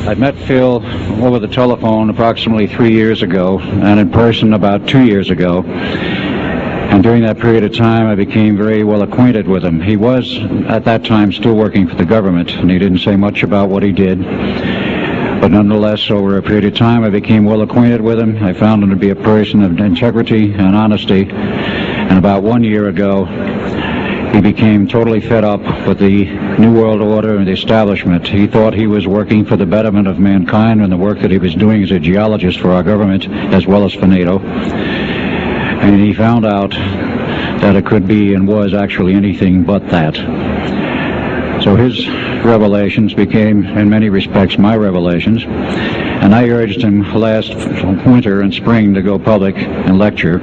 I met Phil over the telephone approximately 3 years ago, and in person about 2 years ago. And during that period of time, I became very well acquainted with him. He was, at that time, still working for the government, and he didn't say much about what he did. But nonetheless, over a period of time, I became well acquainted with him. I found him to be a person of integrity and honesty. And about 1 year ago, he became totally fed up with the New World Order and the establishment. He thought he was working for the betterment of mankind and the work that he was doing as a geologist for our government as well as for NATO. And he found out that it could be and was actually anything but that. So his revelations became, in many respects, my revelations. And I urged him last winter and spring to go public and lecture.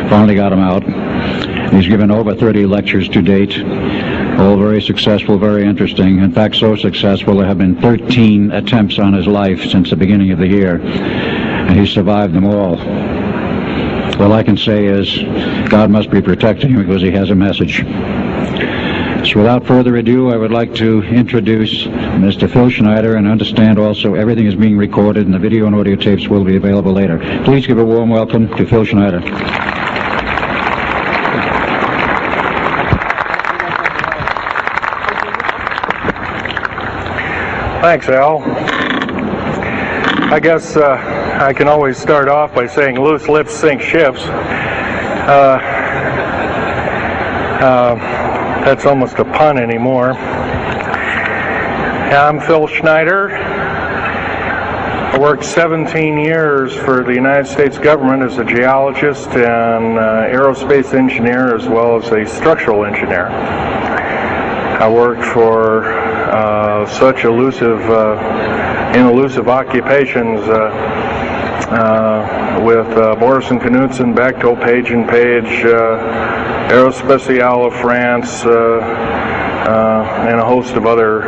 Finally got him out. He's given over 30 lectures to date, all very successful, very interesting. In fact, so successful there have been 13 attempts on his life since the beginning of the year, and he's survived them all. All I can say is God must be protecting him because he has a message. So without further ado, I would like to introduce Mr. Phil Schneider, and understand also everything is being recorded and the video and audio tapes will be available later. Please give a warm welcome to Phil Schneider. Thanks, Al. I guess I can always start off by saying loose lips sink ships. That's almost a pun anymore. I'm Phil Schneider. I worked 17 years for the United States government as a geologist and aerospace engineer, as well as a structural engineer. I worked for such elusive occupations with Boris and Knudsen, Bechtel, Page and Page, Aerospatiale of France, and a host of other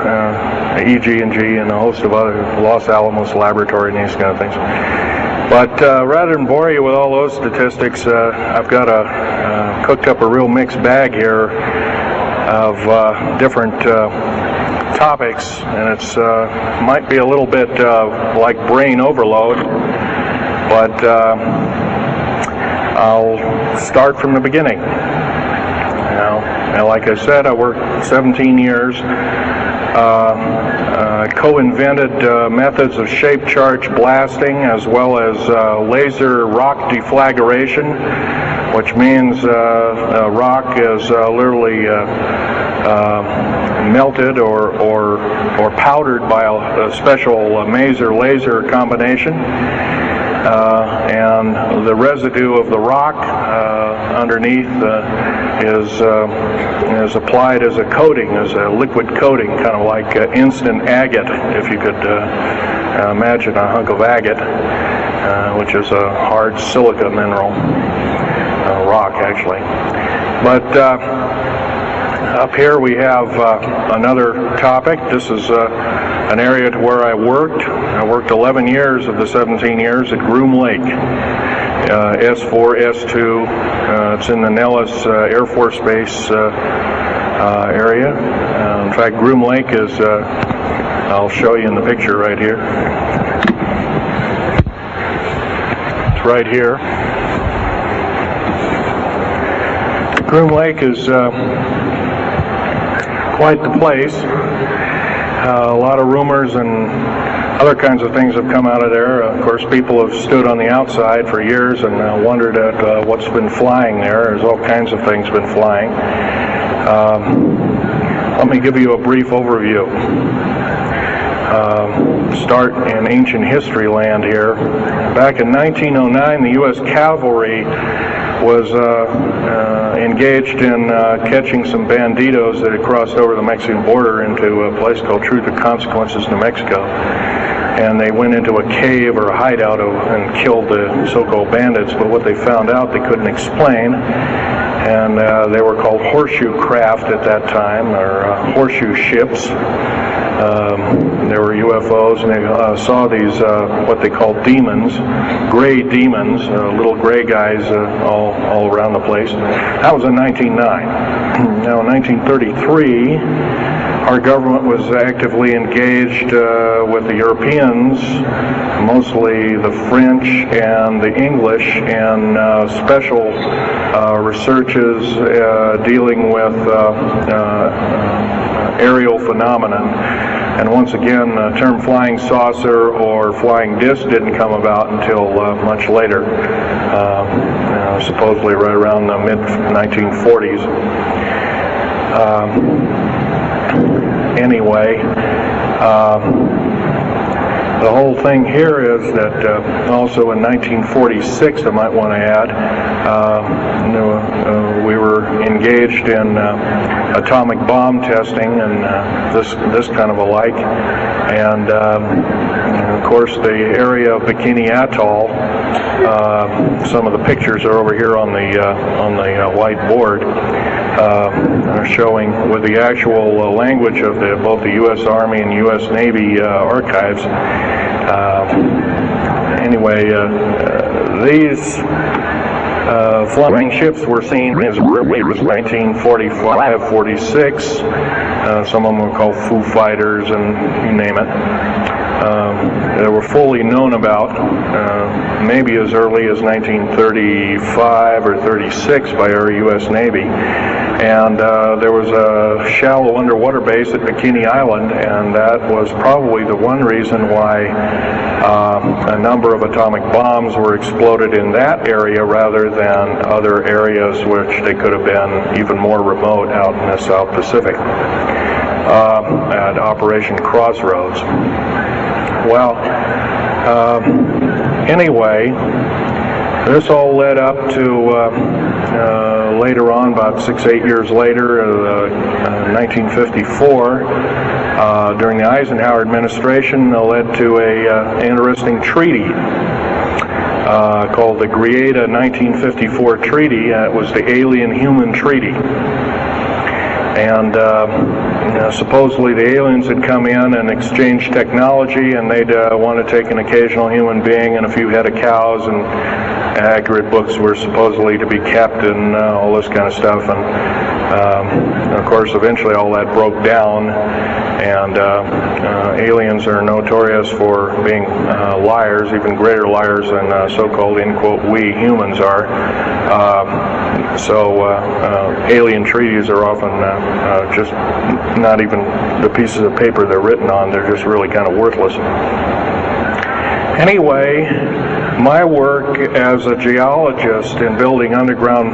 EG&G and a host of other Los Alamos Laboratory and these kind of things. But rather than bore you with all those statistics, I've got cooked up a real mixed bag here of different topics, and it's might be a little bit like brain overload, but I'll start from the beginning. Now, like I said, I worked 17 years, co-invented methods of shape charge blasting as well as laser rock deflagration, which means rock is literally melted or powdered by a special maser laser combination, and the residue of the rock underneath is applied as a coating, as a liquid coating, kind of like instant agate, if you could imagine a hunk of agate, which is a hard silica mineral, rock actually. But up here we have another topic. This is an area to where I worked. I worked 11 years of the 17 years at Groom Lake, S4, S2. It's in the Nellis Air Force Base area. In fact, Groom Lake is, I'll show you in the picture right here. It's right here. Groom Lake is quite the place. A lot of rumors and other kinds of things have come out of there. Of course, people have stood on the outside for years and wondered at what's been flying there. There's all kinds of things been flying. Let me give you a brief overview. Start in ancient history land here. Back in 1909, the U.S. Cavalry was engaged in catching some banditos that had crossed over the Mexican border into a place called Truth or Consequences, New Mexico. And they went into a cave or a hideout and killed the so-called bandits, but what they found out they couldn't explain, and they were called horseshoe craft at that time, or horseshoe ships. There were UFOs, and they saw these, what they called demons, gray demons, little gray guys all around the place. That was in 1909. Now in 1933, our government was actively engaged with the Europeans, mostly the French and the English, in special researches dealing with aerial phenomenon. And once again, the term flying saucer or flying disc didn't come about until much later, supposedly right around the mid-1940s. Anyway, the whole thing here is that also in 1946, I might want to add, we were engaged in atomic bomb testing and this kind of a like, and of course the area of Bikini Atoll. Some of the pictures are over here on the white board, showing with the actual language of both the U.S. Army and U.S. Navy archives. Anyway, these flying ships were seen as early as 1945, 46. Some of them were called Foo Fighters, and you name it. They were fully known about maybe as early as 1935 or 36 by our U.S. Navy. And there was a shallow underwater base at Bikini Island, and that was probably the one reason why a number of atomic bombs were exploded in that area rather than other areas which they could have been even more remote out in the South Pacific at Operation Crossroads. Well, anyway, this all led up to later on, about 6-8 years later, 1954, during the Eisenhower administration, led to an interesting treaty called the Greada 1954 Treaty. It was the Alien-Human Treaty. And supposedly the aliens had come in and exchanged technology, and they'd want to take an occasional human being and a few head of cows, and accurate books were supposedly to be kept, and all this kind of stuff. And of course, eventually all that broke down, and aliens are notorious for being liars, even greater liars than so-called, in quote, we humans are. So alien treaties are often just not even the pieces of paper they're written on. They're just really kind of worthless. Anyway, my work as a geologist in building underground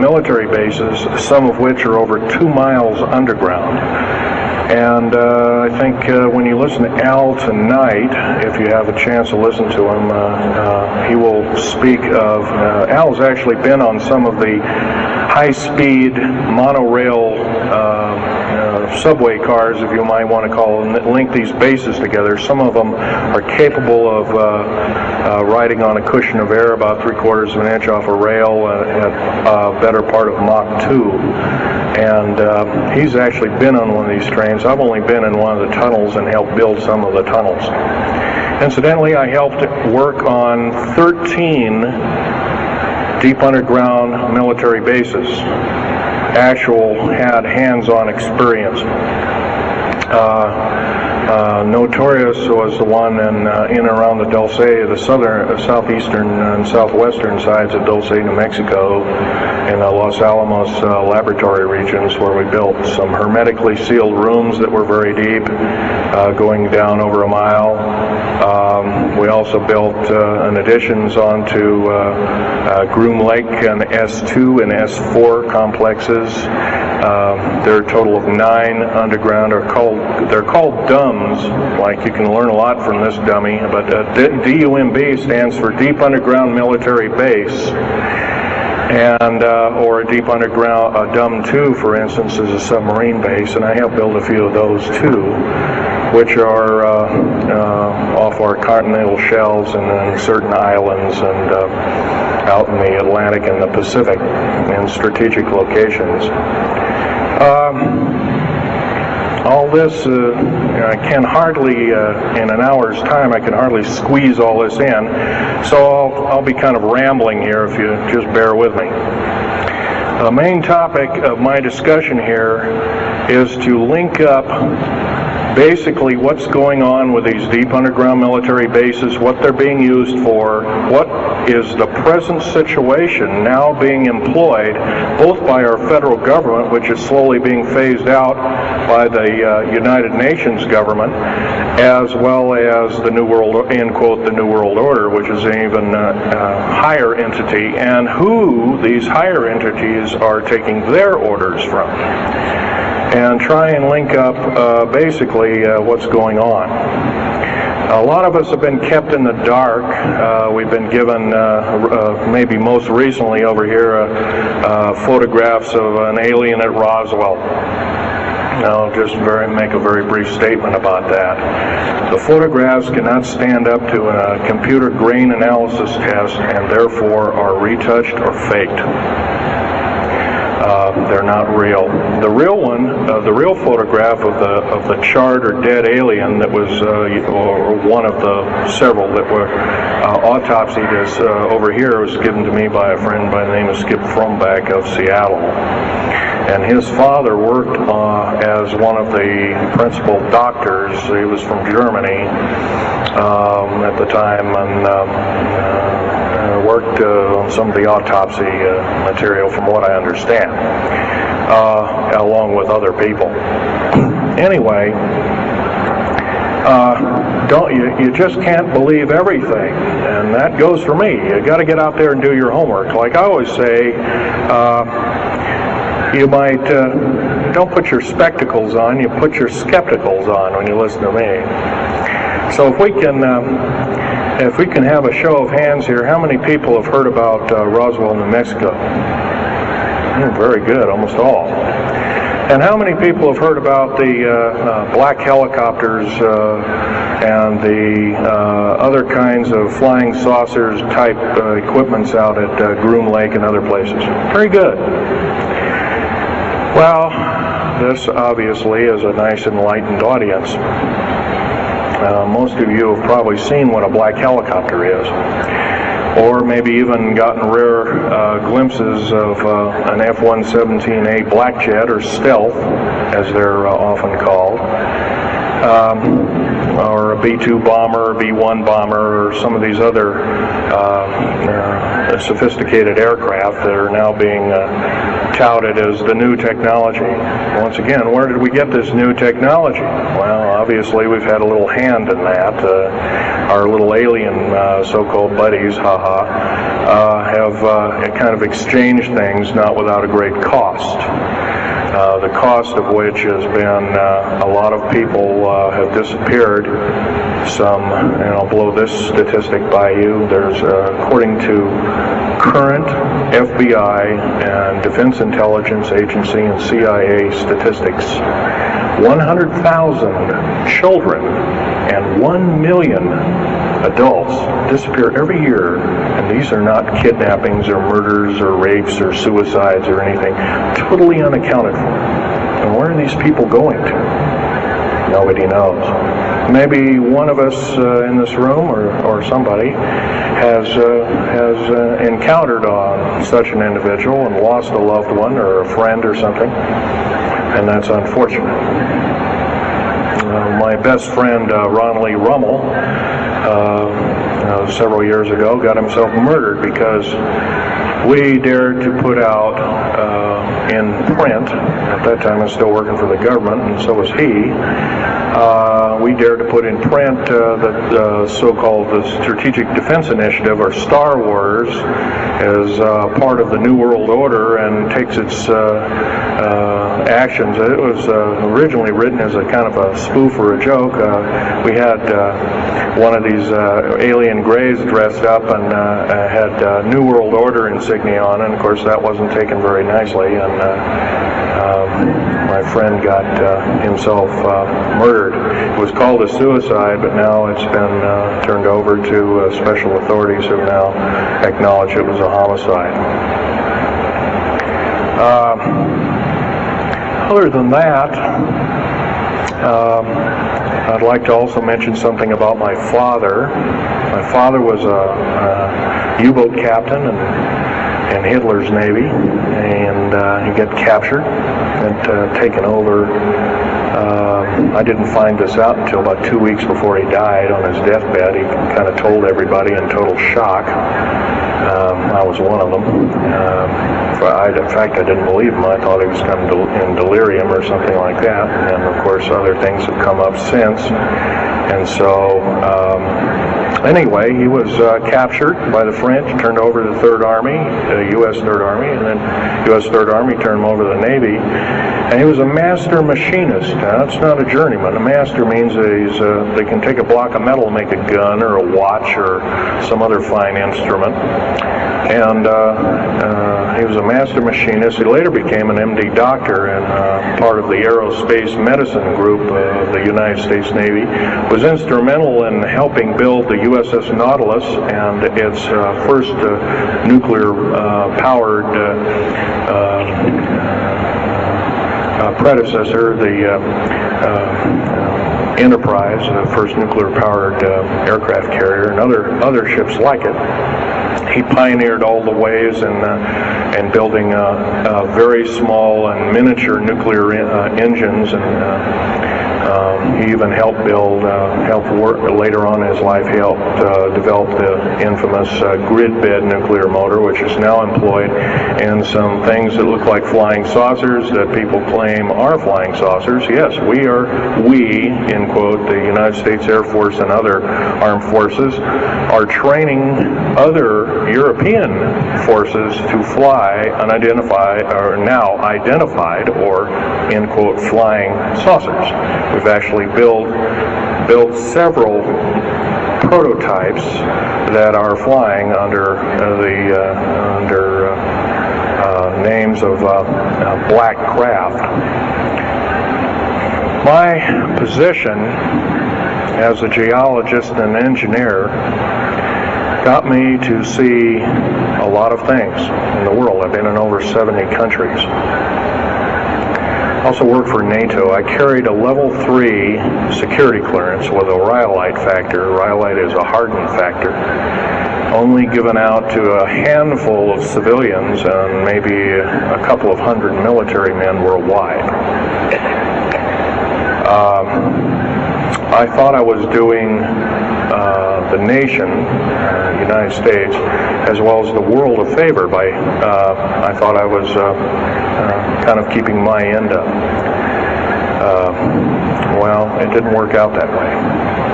military bases, some of which are over 2 miles underground. And I think when you listen to Al tonight, if you have a chance to listen to him, he will speak of, Al's actually been on some of the high-speed monorail subway cars, if you might want to call them, that link these bases together. Some of them are capable of riding on a cushion of air about 3/4 of an inch off a rail at a better part of Mach 2. And he's actually been on one of these trains. I've only been in one of the tunnels and helped build some of the tunnels. Incidentally, I helped work on 13 deep underground military bases. Had hands-on experience. Notorious was the one in and around the Dulce, the southeastern and southwestern sides of Dulce, New Mexico, in the Los Alamos laboratory regions, where we built some hermetically sealed rooms that were very deep, going down over a mile. We also built additions onto Groom Lake and S2 and S4 complexes. There are a total of 9 underground. They're called DUMBs. Like, you can learn a lot from this dummy, but DUMB stands for Deep Underground Military Base, and or a deep underground DUM2, for instance, is a submarine base, and I have built a few of those too, which are off our continental shelves and in certain islands and out in the Atlantic and the Pacific in strategic locations. All this, I can hardly, in an hour's time, I can hardly squeeze all this in, so I'll be kind of rambling here if you just bear with me. The main topic of my discussion here is to link up basically what's going on with these deep underground military bases, what they're being used for, what is the present situation now being employed both by our federal government, which is slowly being phased out by the United Nations government, as well as the New World, end quote, the New World Order, which is an even higher entity, and who these higher entities are taking their orders from, and try and link up basically what's going on. A lot of us have been kept in the dark. We've been given, maybe most recently over here, photographs of an alien at Roswell. I'll just make a very brief statement about that. The photographs cannot stand up to a computer grain analysis test and therefore are retouched or faked. They're not real. The real one, the real photograph of the charred or dead alien that was one of the several that were autopsied is over here, was given to me by a friend by the name of Skip Fromback of Seattle. And his father worked as one of the principal doctors. He was from Germany at the time, and worked on some of the autopsy material, from what I understand, along with other people. Anyway, you just can't believe everything, and that goes for me. You got to get out there and do your homework. Like I always say, you might don't put your spectacles on, you put your skepticals on when you listen to me. So if we can have a show of hands here, how many people have heard about Roswell, New Mexico? Very good, almost all. And how many people have heard about the black helicopters and the other kinds of flying saucers type equipments out at Groom Lake and other places? Very good. Well, this obviously is a nice enlightened audience. Most of you have probably seen what a black helicopter is, or maybe even gotten rare glimpses of an F-117A black jet, or stealth, as they're often called, or a B-2 bomber, B-1 bomber, or some of these other sophisticated aircraft that are now being touted as the new technology. Once again, where did we get this new technology? Well, obviously we've had a little hand in that. Our little alien so-called buddies, have kind of exchanged things, not without a great cost. The cost of which has been a lot of people have disappeared. Some, and I'll blow this statistic by you, there's, according to current FBI and Defense Intelligence Agency and CIA statistics, 100,000 children and 1 million adults disappear every year, and these are not kidnappings or murders or rapes or suicides or anything, totally unaccounted for. And where are these people going to? Nobody knows. Maybe one of us in this room, or somebody, has encountered on such an individual and lost a loved one or a friend or something, and that's unfortunate. My best friend, Ron Lee Rummel, several years ago, got himself murdered because we dared to put out in print, at that time I was still working for the government, and so was he, we dared to put in print the so-called the Strategic Defense Initiative, or Star Wars, as part of the New World Order, and takes its actions. It was originally written as a kind of a spoof or a joke. We had one of these alien greys dressed up and had New World Order insignia on, and of course that wasn't taken very nicely, and my friend got himself murdered. It was called a suicide, but now it's been turned over to special authorities who now acknowledge it was a homicide. Other than that, I'd like to also mention something about my father. My father was a U-boat captain, and in Hitler's Navy, and he got captured and taken over. I didn't find this out until about 2 weeks before he died on his deathbed. He kind of told everybody in total shock. I was one of them. In fact, I didn't believe him. I thought he was kind of in delirium or something like that. And of course, other things have come up since. And so, anyway, he was captured by the French, turned over to the Third Army, the U.S. Third Army, and then U.S. Third Army turned him over to the Navy. And he was a master machinist. Now, that's not a journeyman. A master means they can take a block of metal and make a gun or a watch or some other fine instrument. And he was a master machinist. He later became an MD doctor and part of the aerospace medicine group of the United States Navy. Was instrumental in helping build the USS Nautilus and its first nuclear-powered predecessor, the Enterprise, the first nuclear-powered aircraft carrier, and other ships like it. He pioneered all the ways in building very small and miniature nuclear engines, and he even helped later on in his life, he helped develop the infamous grid bed nuclear motor, which is now employed in some things that look like flying saucers that people claim are flying saucers. Yes, we, in quote, the United States Air Force and other armed forces, are training other European forces to fly unidentified, or now identified, or, in quote, flying saucers. We've actually built several prototypes that are flying under names of black craft. My position as a geologist and engineer got me to see a lot of things in the world. I've been in over 70 countries. I also worked for NATO. I carried a level 3 security clearance with a rhyolite factor. Rhyolite is a hardened factor, only given out to a handful of civilians and maybe a couple of hundred military men worldwide. I thought I was doing the nation, United States, as well as the world a favor by, I thought I was kind of keeping my end up. Well, it didn't work out that way.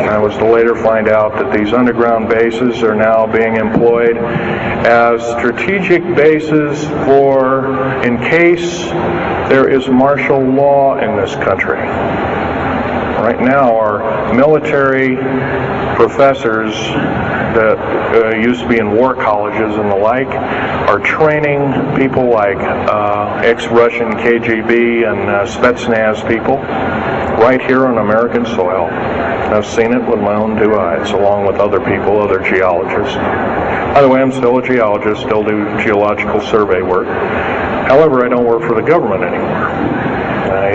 I was to later find out that these underground bases are now being employed as strategic bases for, in case there is martial law in this country. Right now, our military professors that used to be in war colleges and the like are training people like ex-Russian KGB and Spetsnaz people right here on American soil. I've seen it with my own 2 eyes, along with other people, other geologists. By the way, I'm still a geologist, still do geological survey work. However, I don't work for the government anymore. I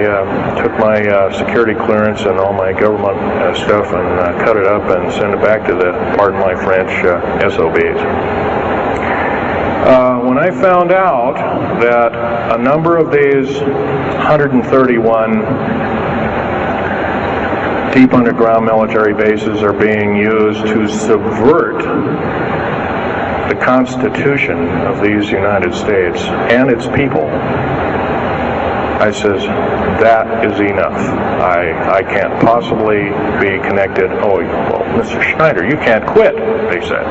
took my security clearance and all my government stuff and cut it up and sent it back to the, pardon my French, SOBs. When I found out that a number of these 131 deep underground military bases are being used to subvert the Constitution of these United States and its people, I says, that is enough. I can't possibly be connected. Oh, well, Mr. Schneider, you can't quit, they said.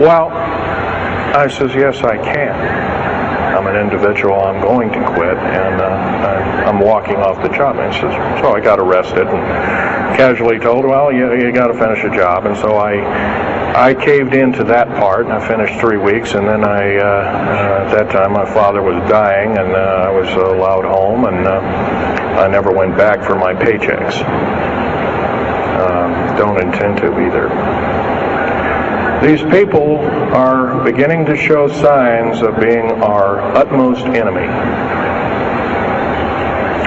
Well, I says, yes, I can. I'm an individual, I'm going to quit, and I'm walking off the job. And he says, so I got arrested and casually told, well, you got to finish a job. And so I caved into that part, and I finished 3 weeks, and then at that time my father was dying, and I was allowed home, and I never went back for my paychecks. Don't intend to either. These people are beginning to show signs of being our utmost enemy.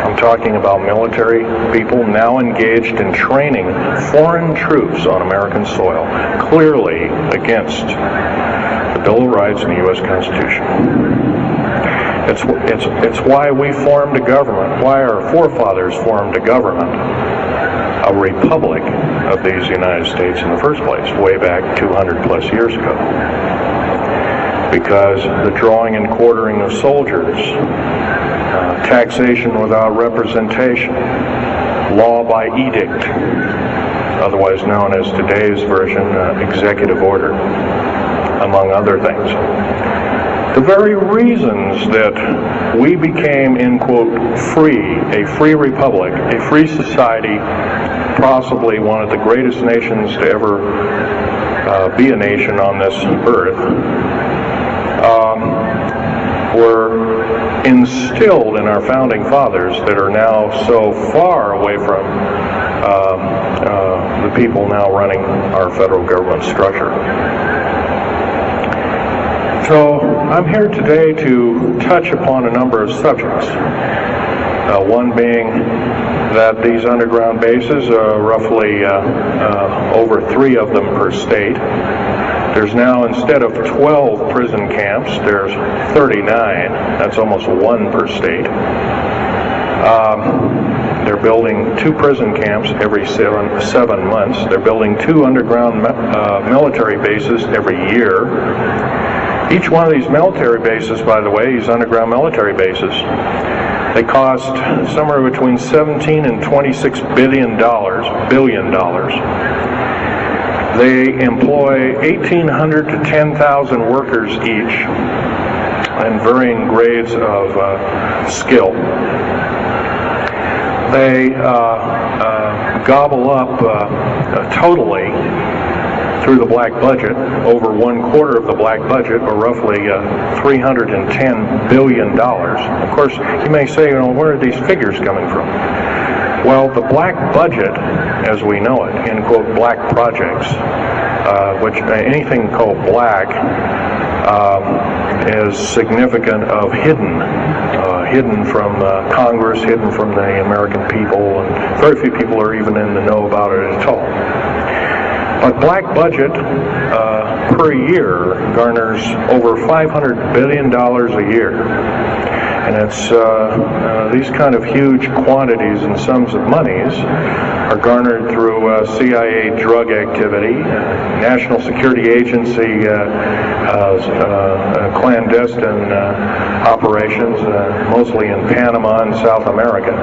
I'm talking about military people now engaged in training foreign troops on American soil, clearly against the Bill of Rights and the U.S. Constitution. It's why we formed a government, why our forefathers formed a government, a republic of these United States in the first place, way back 200 plus years ago. Because the drawing and quartering of soldiers, taxation without representation, law by edict, otherwise known as today's version, executive order, among other things. The very reasons that we became, in quote, free, a free republic, a free society, possibly one of the greatest nations to ever be a nation on this earth, were instilled in our founding fathers that are now so far away from the people now running our federal government structure. So I'm here today to touch upon a number of subjects. One being that these underground bases, roughly over 3 of them per state. There's now, instead of 12 prison camps, there's 39. That's almost 1 per state. They're building 2 prison camps every 7 months. They're building 2 underground military bases every year. Each one of these military bases, by the way, these underground military bases, they cost somewhere between $17 and $26 billion. They employ 1,800 to 10,000 workers each in varying grades of skill. They gobble up totally through the black budget, over 1/4 of the black budget, or roughly $310 billion. Of course, you may say, where are these figures coming from? Well, the black budget, as we know it, in quote, black projects, which anything called black is significant of hidden from Congress, hidden from the American people, and very few people are even in the know about it at all. But black budget per year garners over $500 billion a year. And it's these kind of huge quantities and sums of monies are garnered through CIA drug activity, National Security Agency clandestine operations, mostly in Panama and South America.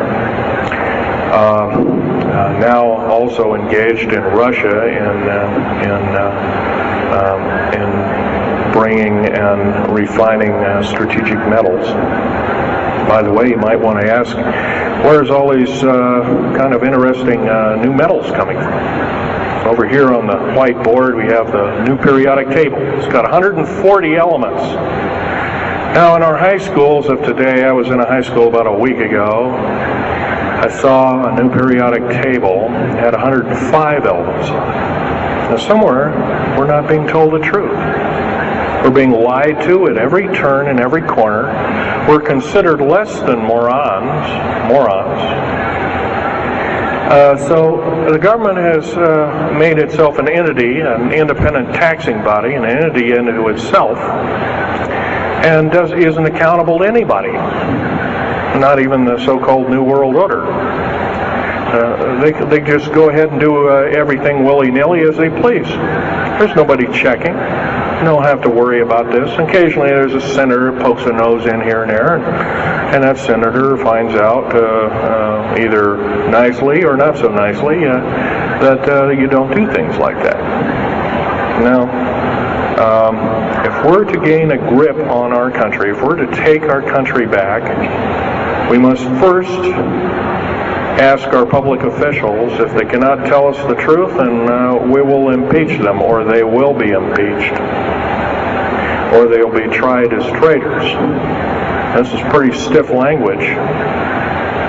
Now also engaged in Russia in bringing and refining strategic metals. By the way, you might want to ask, where's all these kind of interesting new metals coming from? Over here on the whiteboard we have the new periodic table. It's got 140 elements. Now in our high schools of today, I was in a high school about a week ago, I saw a new periodic table had 105 elements on it. Now somewhere, we're not being told the truth. We're being lied to at every turn and every corner. We're considered less than morons. So the government has made itself an entity, an independent taxing body, an entity into itself, and isn't accountable to anybody. Not even the so-called New World Order. They just go ahead and do everything willy-nilly as they please. There's nobody checking. You don't have to worry about this. Occasionally there's a senator who pokes a nose in here and there, and that senator finds out either nicely or not so nicely that you don't do things like that. Now, if we're to gain a grip on our country, if we're to take our country back, we must first ask our public officials if they cannot tell us the truth, and we will impeach them, or they will be impeached, or they'll be tried as traitors. This is pretty stiff language.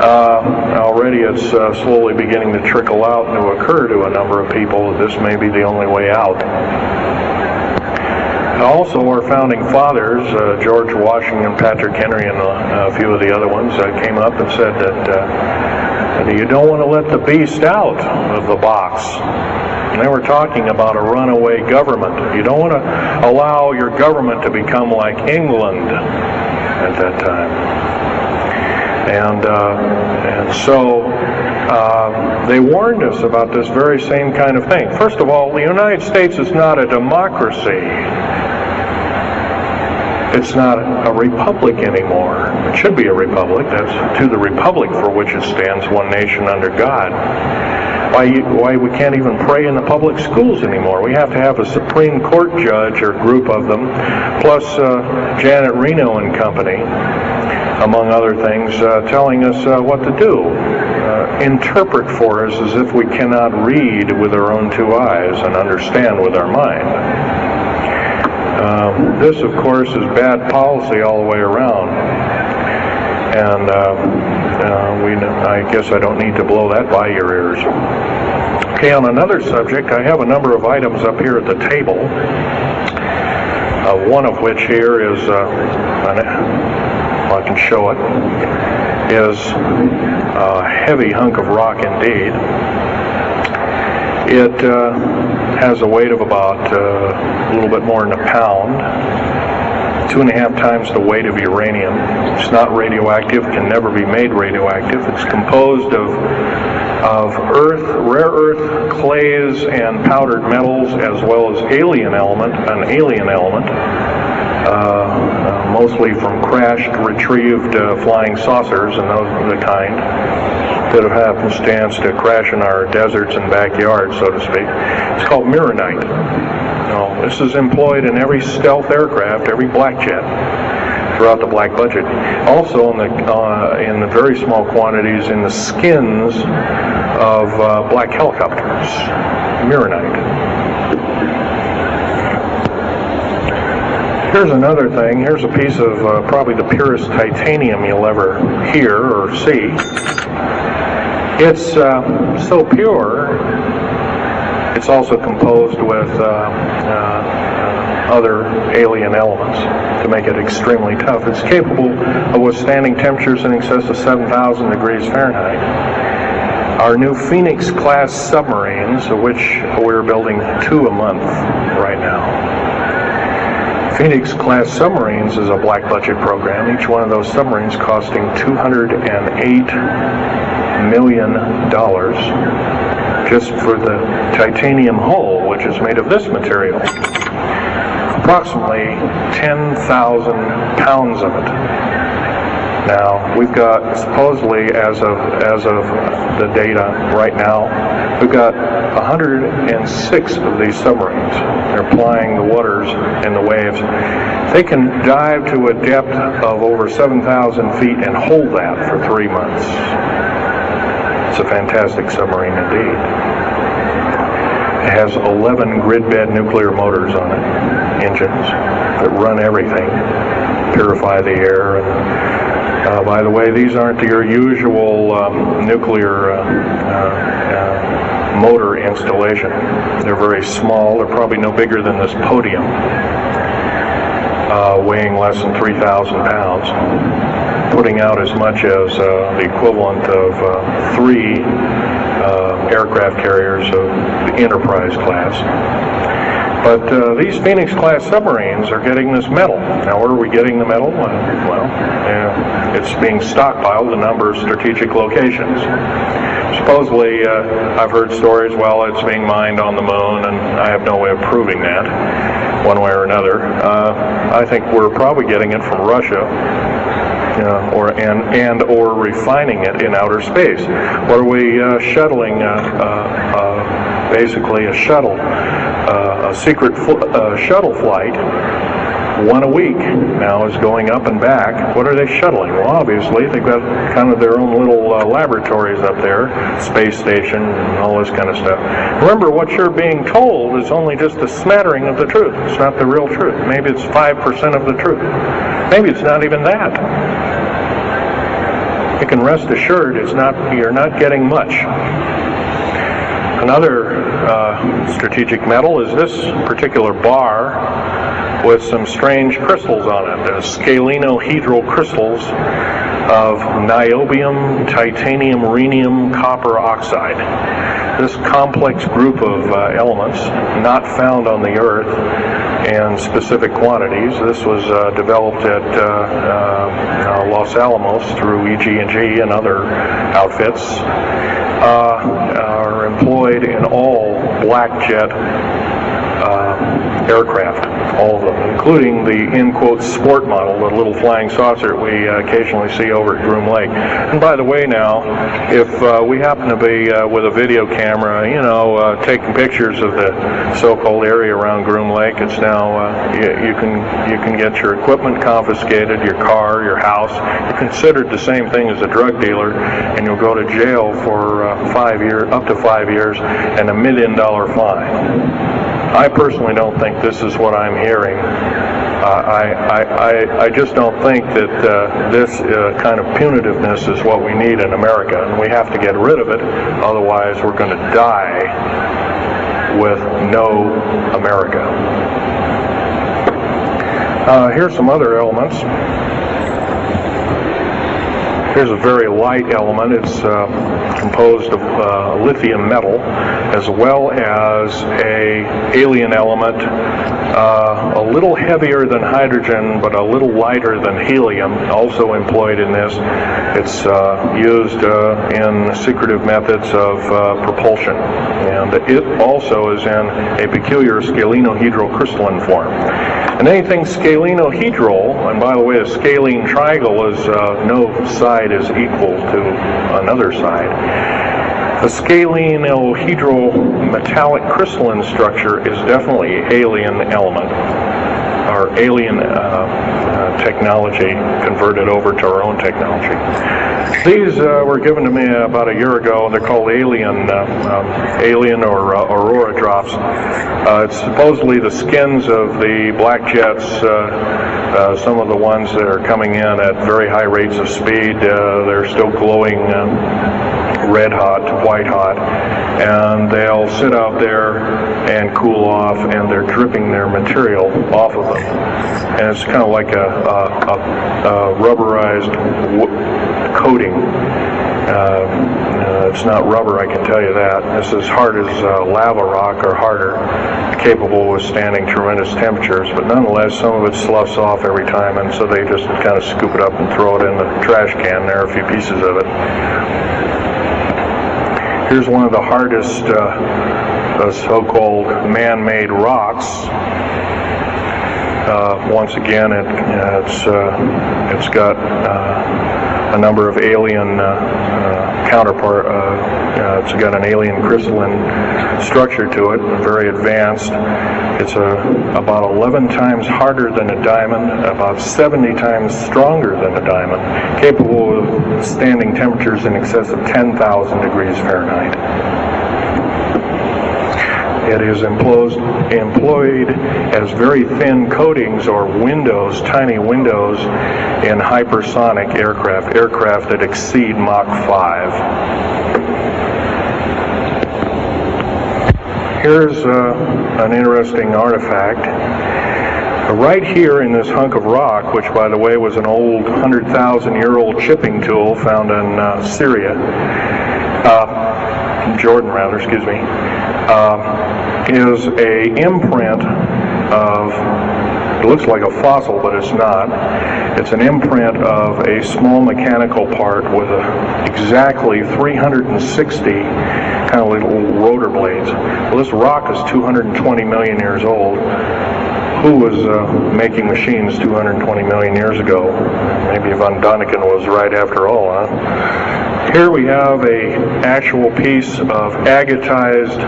Already it's slowly beginning to trickle out and to occur to a number of people that this may be the only way out. Also, our founding fathers, George Washington, Patrick Henry, and a few of the other ones, came up and said that you don't want to let the beast out of the box. And they were talking about a runaway government. You don't want to allow your government to become like England at that time. And so they warned us about this very same kind of thing. First of all, the United States is not a democracy. It's not a republic anymore. It should be a republic. That's to the republic for which it stands, one nation under God. Why we can't even pray in the public schools anymore. We have to have a Supreme Court judge or group of them, plus Janet Reno and company, among other things, telling us what to do. Interpret for us as if we cannot read with our own two eyes and understand with our mind. This, of course, is bad policy all the way around. And I guess I don't need to blow that by your ears. Okay, on another subject, I have a number of items up here at the table. One of which here is, I can show it, is a heavy hunk of rock indeed. It has a weight of about a little bit more than a pound, 2.5 times the weight of uranium. It's not radioactive, can never be made radioactive. It's composed of earth, rare earth, clays, and powdered metals, as well as an alien element, mostly from crashed, retrieved flying saucers and those of the kind that have happenstance to crash in our deserts and backyards, so to speak. It's called mironite. Now, this is employed in every stealth aircraft, every black jet throughout the black budget. Also in the very small quantities in the skins of black helicopters. Mironite. Here's another thing. Here's a piece of probably the purest titanium you'll ever hear or see. It's so pure, it's also composed with other alien elements to make it extremely tough. It's capable of withstanding temperatures in excess of 7,000 degrees Fahrenheit. Our new Phoenix-class submarines, of which we're building 2 a month right now. Phoenix-class submarines is a black budget program. Each one of those submarines costing $208 million just for the titanium hull, which is made of this material. Approximately 10,000 pounds of it. Now, we've got, supposedly, as of the data right now, we've got 106 of these submarines. They're plying the waters and the waves. They can dive to a depth of over 7,000 feet and hold that for 3 months. It's a fantastic submarine indeed. It has 11 grid-bed nuclear motors on it, engines, that run everything, purify the air. And, by the way, these aren't your usual nuclear motor installation. They're very small. They're probably no bigger than this podium, weighing less than 3,000 pounds, putting out as much as the equivalent of 3 aircraft carriers of the Enterprise class. But these Phoenix-class submarines are getting this metal. Now, where are we getting the metal? It's being stockpiled in a number of strategic locations. Supposedly, I've heard stories, well, it's being mined on the moon, and I have no way of proving that, one way or another. I think we're probably getting it from Russia, or refining it in outer space. What are we shuttling? Basically, a shuttle, a secret shuttle flight. 1 a week now is going up and back. What are they shuttling? Well, obviously, they've got kind of their own little laboratories up there, space station, and all this kind of stuff. Remember, what you're being told is only just a smattering of the truth. It's not the real truth. Maybe it's 5% of the truth. Maybe it's not even that. You can rest assured you're not getting much. Another strategic metal is this particular bar with some strange crystals on it, scalenohedral crystals of niobium, titanium, rhenium, copper oxide. This complex group of elements, not found on the Earth in specific quantities. This was developed at Los Alamos through EG&G and other outfits, are employed in all black jet aircraft, all of them, including the, in quotes, sport model, the little flying saucer we occasionally see over at Groom Lake. And by the way now, if we happen to be with a video camera, taking pictures of the so-called area around Groom Lake, it's now, you can get your equipment confiscated, your car, your house. You're considered the same thing as a drug dealer, and you'll go to jail for 5 years, up to 5 years, and $1 million fine. I personally don't think this is what I'm hearing. I just don't think that this kind of punitiveness is what we need in America, and we have to get rid of it. Otherwise, we're going to die with no America. Here's some other elements. Here's a very light element. It's composed of lithium metal, as well as a alien element, a little heavier than hydrogen, but a little lighter than helium, also employed in this. It's used in secretive methods of propulsion, and it also is in a peculiar scalenohedral crystalline form. And anything scalenohedral, and by the way, a scalene triangle is no side is equal to another side. The scalenohedral metallic crystalline structure is definitely alien element, or alien technology converted over to our own technology. These were given to me about a year ago. They're called alien or aurora drops. It's supposedly the skins of the black jets, some of the ones that are coming in at very high rates of speed. They're still glowing red hot, white hot, and they'll sit out there and cool off, and they're dripping their material off of them. And it's kind of like a rubberized coating. It's not rubber, I can tell you that. It's as hard as lava rock or harder, capable of withstanding tremendous temperatures, but nonetheless some of it sloughs off every time, and so they just kind of scoop it up and throw it in the trash can. There are a few pieces of it. Here's one of the hardest so-called man-made rocks. Once again, it's got a number of alien counterpart. It's got an alien crystalline structure to it, very advanced. It's about 11 times harder than a diamond, about 70 times stronger than a diamond, capable of standing temperatures in excess of 10,000 degrees Fahrenheit. It is employed as very thin coatings or windows, tiny windows, in hypersonic aircraft that exceed Mach 5. Here's an interesting artifact. Right here in this hunk of rock, which by the way was an old 100,000-year-old chipping tool found in Syria, Jordan rather, excuse me, is a imprint of, it looks like a fossil, but it's not. It's an imprint of a small mechanical part with exactly 360 kind of little rotor blades. Well, this rock is 220 million years old. Who was making machines 220 million years ago? Maybe Von Däniken was right after all, huh? Here we have an actual piece of agatized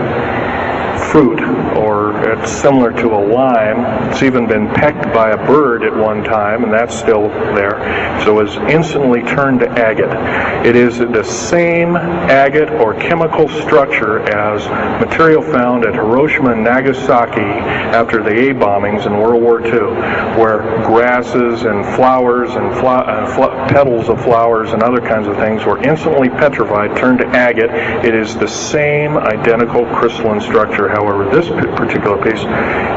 fruit, or it's similar to a lime. It's even been pecked by a bird at one time, and that's still there. So it's instantly turned to agate. It is the same agate or chemical structure as material found at Hiroshima and Nagasaki after the A bombings in World War II, where grasses and flowers and petals of flowers and other kinds of things were instantly petrified, turned to agate. It is the same identical crystalline structure. However, However, this particular piece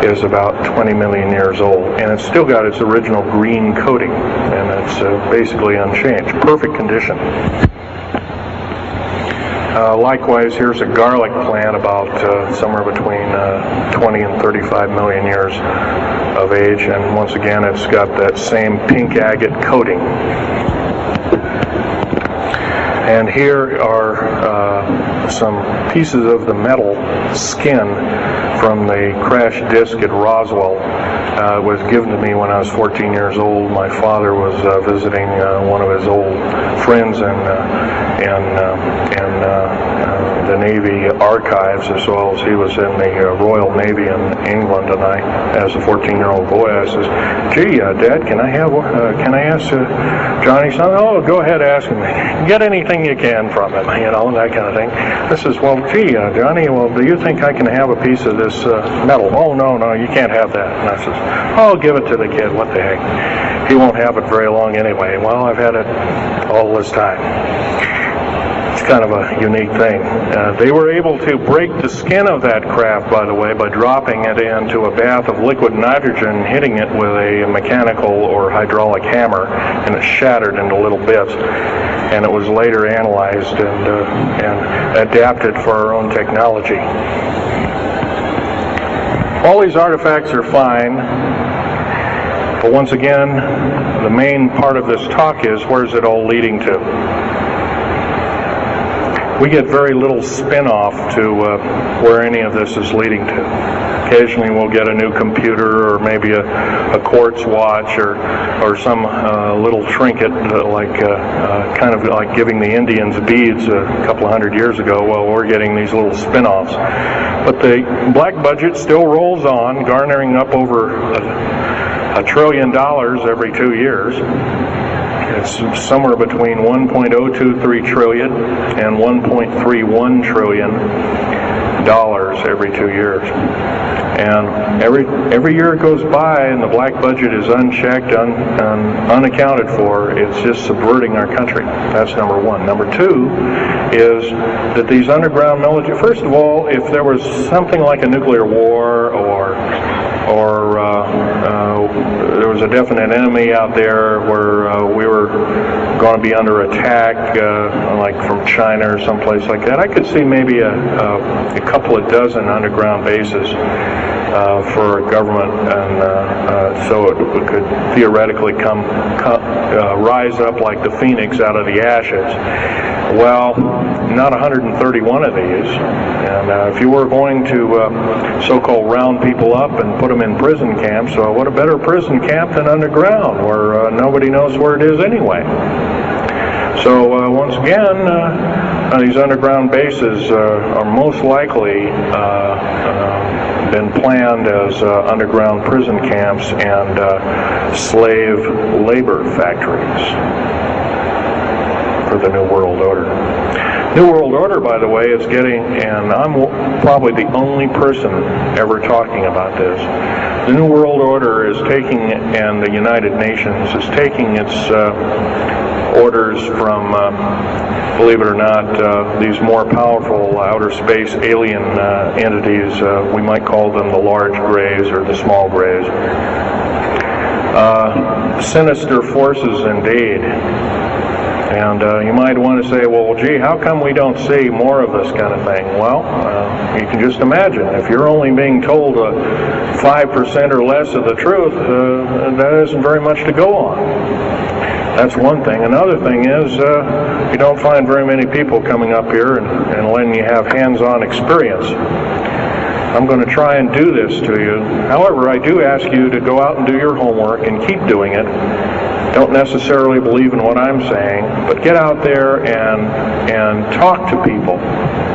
is about 20 million years old, and it's still got its original green coating, and it's basically unchanged. Perfect condition. Likewise, here's a garlic plant about somewhere between 20 and 35 million years of age, and once again it's got that same pink agate coating. And here are some pieces of the metal skin from the crash disk at Roswell. It was given to me when I was 14 years old. My father was visiting one of his old friends in the Navy archives, as well as he was in the Royal Navy in England. And I, as a 14-year-old boy, I says, "Gee, Dad, can I ask Johnny something?" "Oh, go ahead, ask him. Get anything you can from him, you know, that kind of thing." I says, "Well, gee, Johnny, well, do you think I can have a piece of this metal?" "Oh, no, you can't have that." And I says, "Oh, give it to the kid. What the heck? He won't have it very long anyway." Well, I've had it all this time. It's kind of a unique thing. They were able to break the skin of that craft, by the way, by dropping it into a bath of liquid nitrogen, hitting it with a mechanical or hydraulic hammer, and it shattered into little bits. And it was later analyzed and adapted for our own technology. All these artifacts are fine, but once again, the main part of this talk is, where's it all leading to? We get very little spin-off to where any of this is leading to. Occasionally we'll get a new computer, or maybe a quartz watch, or some little trinket, kind of like giving the Indians beads a couple of hundred years ago. Well, we're getting these little spin-offs. But the black budget still rolls on, garnering up over $1 trillion every 2 years. It's somewhere between 1.023 trillion and 1.31 trillion dollars every 2 years. And every year it goes by and the black budget is unchecked, unaccounted for. It's just subverting our country. That's number one. Number two is that these underground military, first of all, if there was something like a nuclear war or there was a definite enemy out there where we were going to be under attack, like from China or someplace like that, I could see maybe a couple of dozen underground bases for a government, and so it could theoretically rise up like the phoenix out of the ashes. Well, not 131 of these, and if you were going to so-called round people up and put them in prison camps, what a better prison camp than underground, where nobody knows where it is anyway. So once again, these underground bases are most likely been planned as underground prison camps and slave labor factories for the New World Order. New World Order, by the way, is getting, and I'm probably the only person ever talking about this, the New World Order is taking, and the United Nations is taking its orders from, believe it or not, these more powerful outer space alien entities. We might call them the large grays or the small grays. Sinister forces indeed. And you might want to say, well, gee, how come we don't see more of this kind of thing? Well, you can just imagine. If you're only being told 5% or less of the truth, that isn't very much to go on. That's one thing. Another thing is you don't find very many people coming up here and letting you have hands-on experience. I'm going to try and do this to you. However, I do ask you to go out and do your homework and keep doing it. Don't necessarily believe in what I'm saying, but get out there and talk to people.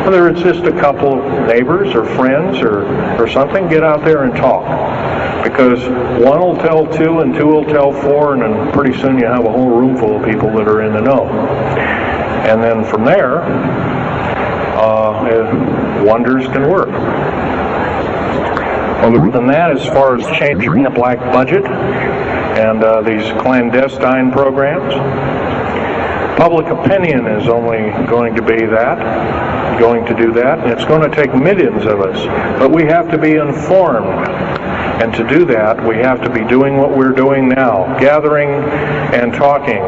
Whether it's just a couple of neighbors or friends or something, get out there and talk. Because one will tell two and two will tell four, and then pretty soon you have a whole room full of people that are in the know. And then from there, wonders can work. Other than that, as far as changing the black budget and these clandestine programs, public opinion is only going to be that. going to do that, and it's going to take millions of us. But we have to be informed. And to do that, we have to be doing what we're doing now, gathering and talking.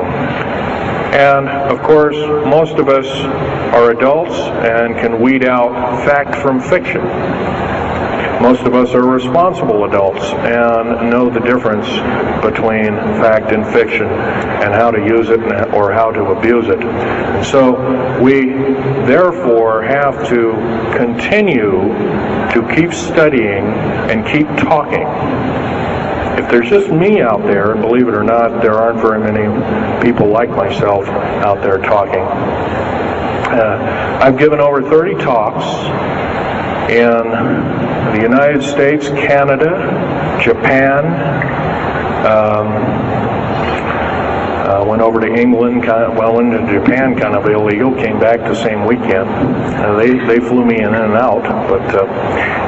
And, of course, most of us are adults and can weed out fact from fiction. Most of us are responsible adults and know the difference between fact and fiction and how to use it or how to abuse it. And so we, therefore, have to continue to keep studying and keep talking. If there's just me out there, and believe it or not, there aren't very many people like myself out there talking. I've given over 30 talks in the United States, Canada, Japan, went over to England, went to Japan kind of illegal, came back the same weekend. They flew me in and out, but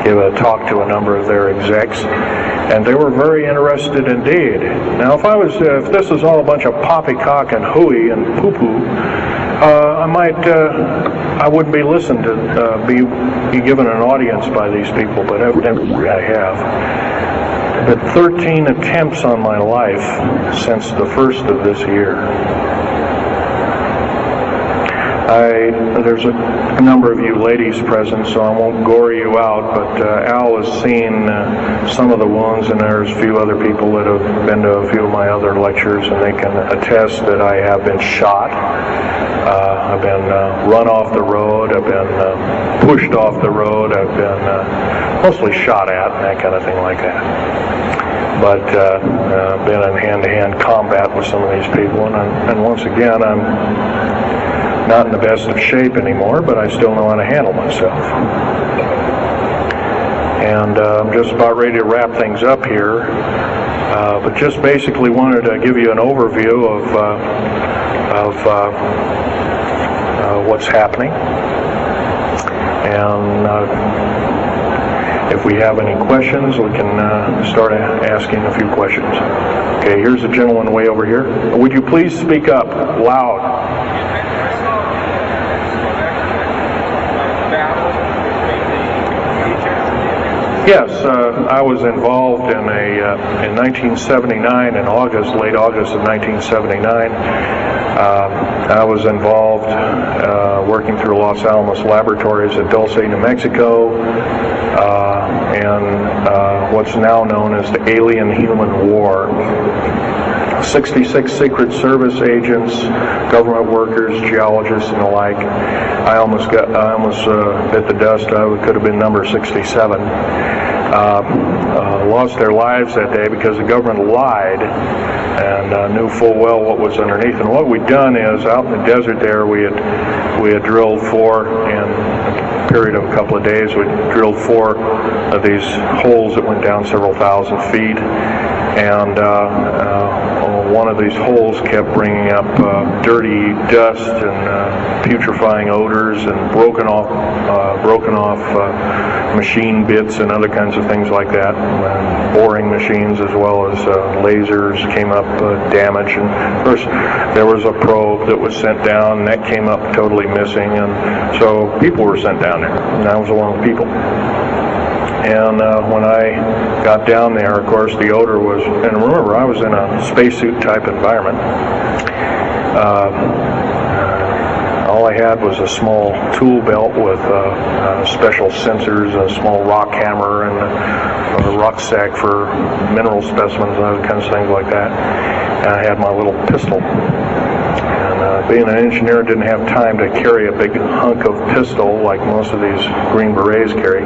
gave a talk to a number of their execs, and they were very interested indeed. Now, if this is all a bunch of poppycock and hooey and poo-poo, I wouldn't be listened to, be given an audience by these people, but evidently I have. But 13 attempts on my life since the first of this year. There's a number of you ladies present, so I won't gore you out, but Al has seen some of the wounds, and there's a few other people that have been to a few of my other lectures, and they can attest that I have been shot. I've been run off the road, I've been pushed off the road, I've been mostly shot at and that kind of thing like that. But been in hand-to-hand combat with some of these people, and once again, I'm not in the best of shape anymore, but I still know how to handle myself. And I'm just about ready to wrap things up here, but just basically wanted to give you an overview of what's happening. And if we have any questions, we can start asking a few questions. Okay, here's a gentleman way over here. Would you please speak up loud? Yes, I was involved in in 1979, in August, late August of 1979. I was involved working through Los Alamos Laboratories at Dulce, New Mexico, and what's now known as the Alien-Human War. 66 Secret Service agents, government workers, geologists, and the like. I almost bit the dust. I could have been number 67. Lost their lives that day because the government lied and knew full well what was underneath. And what we'd done is, out in the desert there, we had drilled in a period of a couple of days. We drilled 4 of these holes that went down several thousand feet, and one of these holes kept bringing up dirty dust and putrefying odors and broken off machine bits and other kinds of things like that. And boring machines as well as lasers came up damaged. And of course, there was a probe that was sent down, and that came up totally missing. And so people were sent down there, and I was along with people. And when I got down there, of course, the odor was, and remember, I was in a spacesuit type environment. All I had was a small tool belt with special sensors, a small rock hammer, and a rucksack for mineral specimens and other kinds of things like that. And I had my little pistol. Being an engineer, didn't have time to carry a big hunk of pistol like most of these Green Berets carry,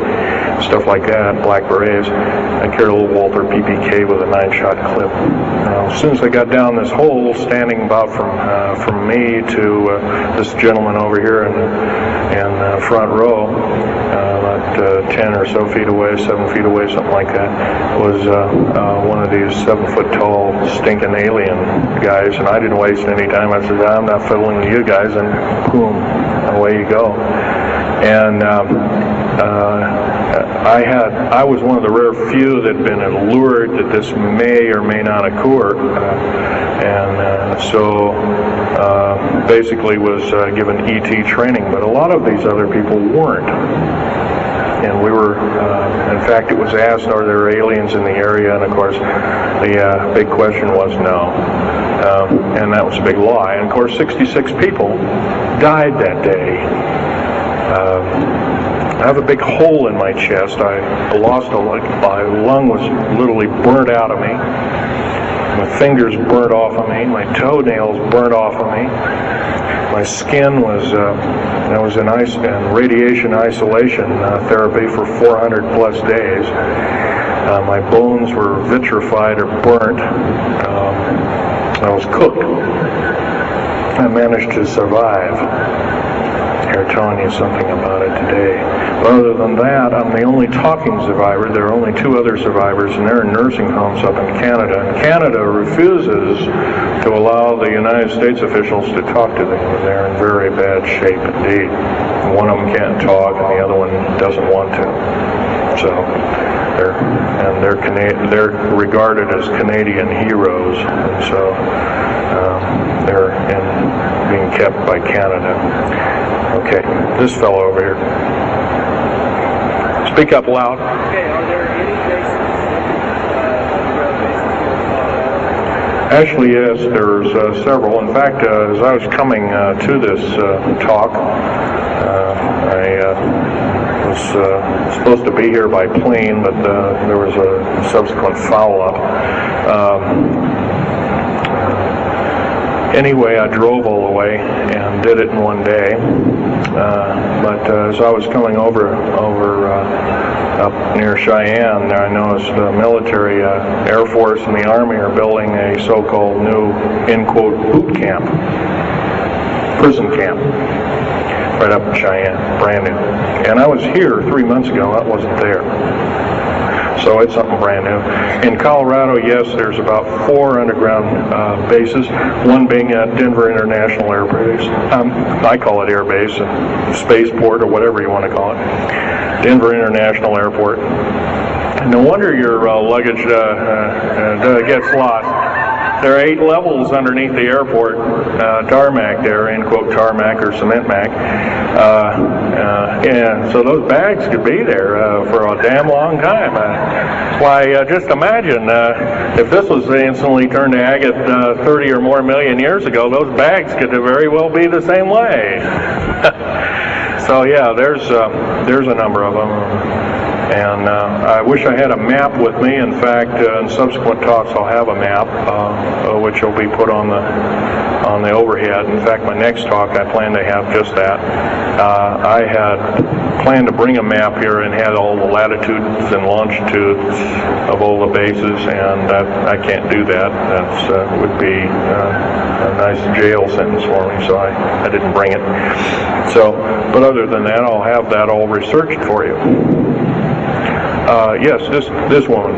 stuff like that, black berets. I carried a little Walther PPK with a 9-shot clip. As soon as I got down this hole, standing about from me to this gentleman over here in front row, about 10 or so feet away, 7 feet away, something like that, was one of these 7-foot-tall stinking alien guys, and I didn't waste any time. I said, I'm not fiddling with you guys, and boom, away you go. And I was one of the rare few that had been allured that this may or may not occur, and so basically was given ET training, but a lot of these other people weren't. And we were, in fact, it was asked, are there aliens in the area? And of course, the big question was no. And that was a big lie. And of course, 66 people died that day. I have a big hole in my chest. I lost a lung. My lung was literally burnt out of me. My fingers burnt off of me. My toenails burnt off of me. My skin was, I was in radiation isolation therapy for 400 plus days. My bones were vitrified or burnt. I was cooked. I managed to survive. They're telling you something about it today. But other than that, I'm the only talking survivor. There are only two other survivors, and they're in nursing homes up in Canada. And Canada refuses to allow the United States officials to talk to them. They're in very bad shape indeed. One of them can't talk, and the other one doesn't want to. So, they're regarded as Canadian heroes, and so they're being kept by Canada. Okay, this fellow over here. Speak up loud. Okay, are there any bases? Actually, yes, there's several. In fact, as I was coming to this talk, I was supposed to be here by plane, but there was a subsequent foul-up. Anyway, I drove all the way and did it in one day. But as I was coming over up near Cheyenne, I noticed the military, Air Force and the Army are building a so-called new, in quote, boot camp, prison camp, right up in Cheyenne, brand new. And I was here 3 months ago, I wasn't there. So it's something brand new. In Colorado, yes, there's about 4 underground bases, one being at Denver International Air Base. I call it Air Base, Spaceport, or whatever you want to call it. Denver International Airport. No wonder your luggage gets lost. There are 8 levels underneath the airport, tarmac there, end quote, tarmac or cement mac. And so those bags could be there for a damn long time. Why, just imagine, if this was instantly turned to agate 30 or more million years ago, those bags could very well be the same way. So yeah, there's a number of them. And I wish I had a map with me. In fact, in subsequent talks, I'll have a map, which will be put on the overhead. In fact, my next talk, I plan to have just that. I had planned to bring a map here and had all the latitudes and longitudes of all the bases, and I can't do that. That would be a nice jail sentence for me, so I didn't bring it. So, but other than that, I'll have that all researched for you. Yes, this woman.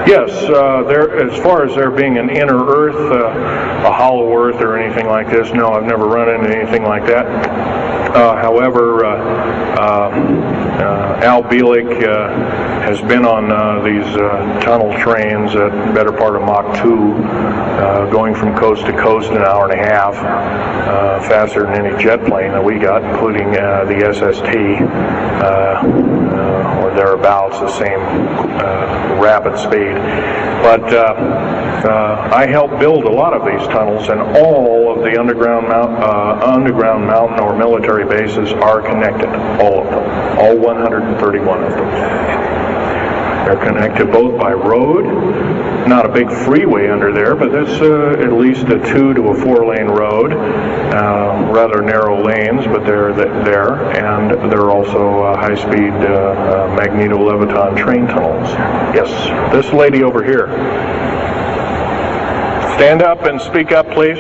Yes, as far as there being an inner Earth, a hollow Earth or anything like this, no, I've never run into anything like that. However, Al Bielek has been on these tunnel trains at the better part of Mach 2, going from coast to coast in an hour and a half, faster than any jet plane that we got, including the SST, or thereabouts, the same rapid speed. But I helped build a lot of these tunnels, and all of the underground mountain or military bases are connected, all of them, all 131 of them. They're connected both by road, not a big freeway under there, but that's at least a 2 to a 4 lane road, rather narrow lanes, but they're there, and they're also high-speed magneto-leviton train tunnels. Yes, this lady over here. Stand up and speak up, please.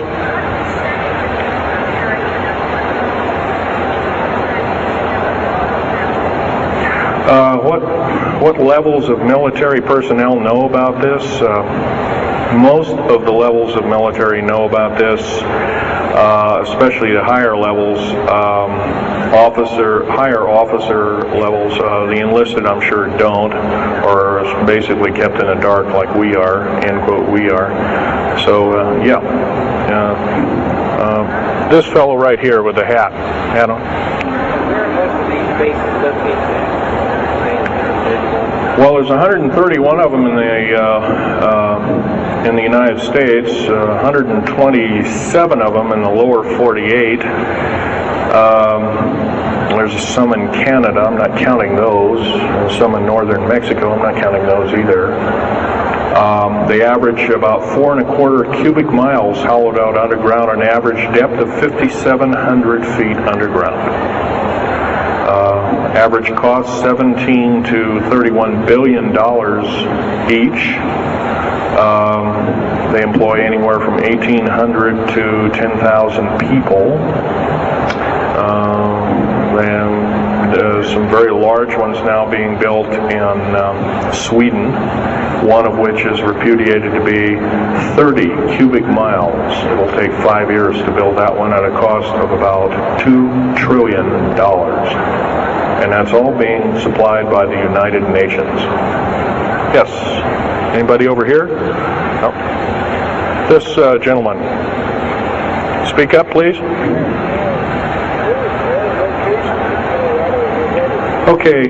What? What levels of military personnel know about this? Most of the levels of military know about this, especially the higher levels, higher officer levels. The enlisted, I'm sure, don't, or are basically kept in the dark like we are, end quote, we are. So, yeah. This fellow right here with the hat, Adam. Where are most of these bases located? Well, there's 131 of them in the United States, 127 of them in the lower 48. There's some in Canada, I'm not counting those, and some in northern Mexico, I'm not counting those either. They average about 4¼ cubic miles hollowed out underground, an average depth of 5,700 feet underground. Average cost $17 to $31 billion each. They employ anywhere from 1,800 to 10,000 people. Some very large ones now being built in Sweden, one of which is repudiated to be 30 cubic miles. It will take 5 years to build that one at a cost of about $2 trillion. And that's all being supplied by the United Nations. Yes? Anybody over here? No. This gentleman. Speak up, please. Okay,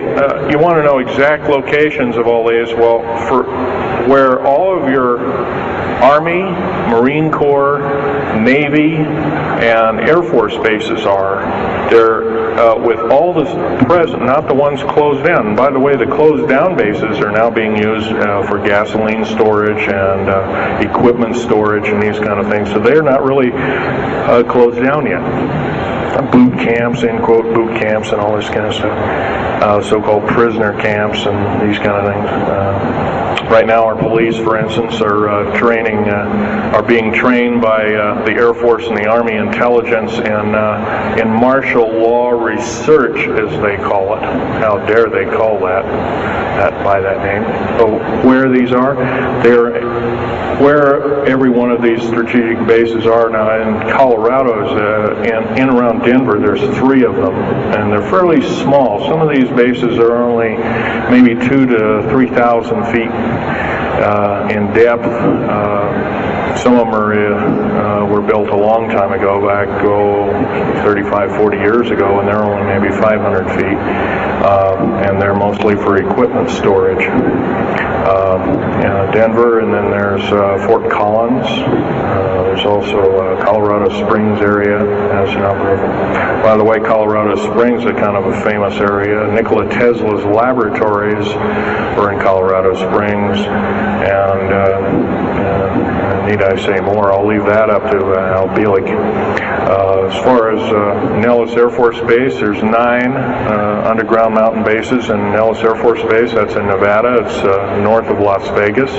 you want to know exact locations of all these? Well, for where all of your Army, Marine Corps, Navy, and Air Force bases are, they're with all the present, not the ones closed down. By the way, the closed down bases are now being used for gasoline storage and equipment storage and these kind of things. So they're not really closed down yet. Boot camps, end quote, boot camps and all this kind of stuff. So-called prisoner camps and these kind of things. Right now our police, for instance, are being trained by the Air Force and the Army intelligence in martial law research, as they call it. How dare they call that by that name. So where these are, where every one of these strategic bases are now. In Colorado, in around Denver, there's 3 of them, and they're fairly small. Some of these bases are only maybe 2,000 to 3,000 feet in depth. Some of them were built a long time ago, back 35, 40 years ago, and they're only maybe 500 feet, and they're mostly for equipment storage. Denver, and then there's Fort Collins. There's also Colorado Springs area has a number of them. By the way, Colorado Springs is kind of a famous area. Nikola Tesla's laboratories were in Colorado Springs, and need I say more? I'll leave that up to Al Bielek. As far as Nellis Air Force Base, there's 9 underground mountain bases in Nellis Air Force Base. That's in Nevada. It's north of Las Vegas.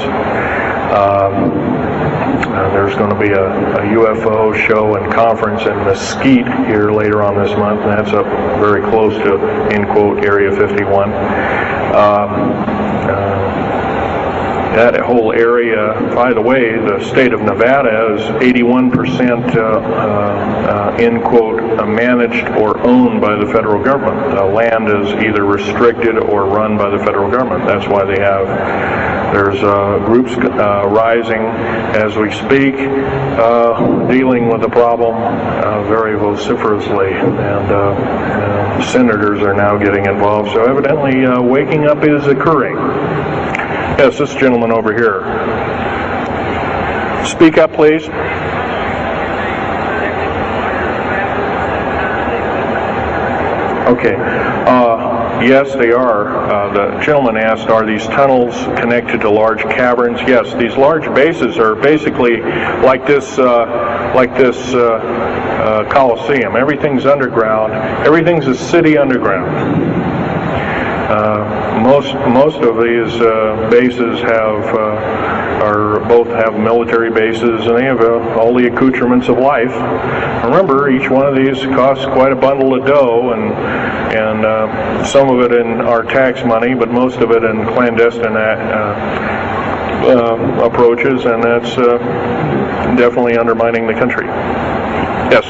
There's going to be a UFO show and conference in Mesquite here later on this month, and that's up very close to, end quote, Area 51. That whole area, by the way, the state of Nevada is 81% end quote, managed or owned by the federal government. The land is either restricted or run by the federal government. That's why there's groups rising as we speak, dealing with the problem very vociferously, and senators are now getting involved. So evidently waking up is occurring. Yes, this gentleman over here. Speak up, please. Okay. Yes, they are. The gentleman asked, are these tunnels connected to large caverns? Yes, these large bases are basically like this Coliseum. Everything's underground. Everything's a city underground. Most of these bases have both have military bases, and they have all the accoutrements of life. Remember, each one of these costs quite a bundle of dough, and some of it in our tax money, but most of it in clandestine approaches, and that's definitely undermining the country. Yes.